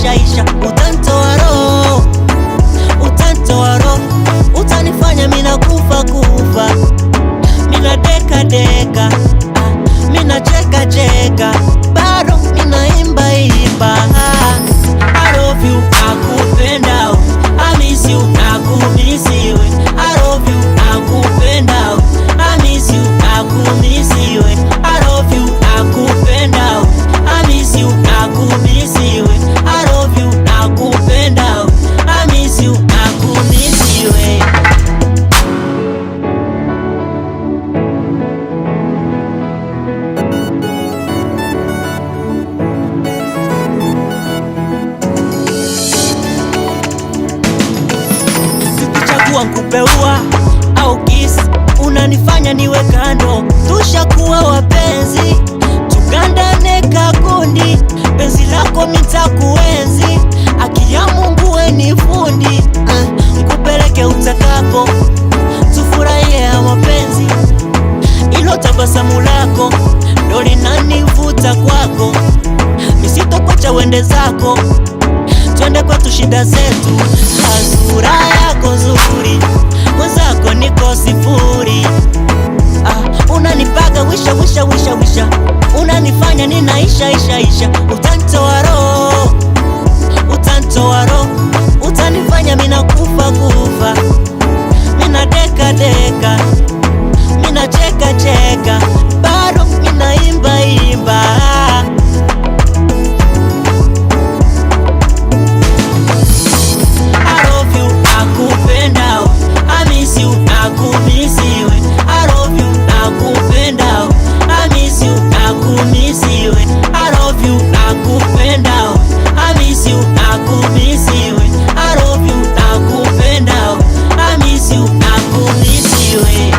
isha. Utanitoa roho, utanitoa roho, utanifanya mina kufa, mina deka, mina cheka, bado mina imba. I love you, nakupenda, I miss you, nakumisiwe. I love you, nakupenda, I miss you, nakumisiwe. I love you, nakupenda, I miss you, nakumisiwe. I love you, nakupenda, I miss you, nakumisiwe. Nkupeua au kiss, unanifanya niwe kando. Tushakuwa wapenzi, tugandane kakundi. Penzi lako mitakuenzi, haki ya Mungu we ni fundi. Nkupeleke utakako, tufurahie ya mapenzi. Ilo tabasamu lako ndo linanivuta kwako. Misitokwacha wende zako, twende kwetu shida zetu. Sura yako nzuri, mwenzako niko sifuri. Unanipaga wisha, unanifanya ninaisha. Utanitoa roho, utanifanya mina kufa, mina deka, mina cheka, bado mina imba. I love you, nakupenda, I miss you, nakumisiwe.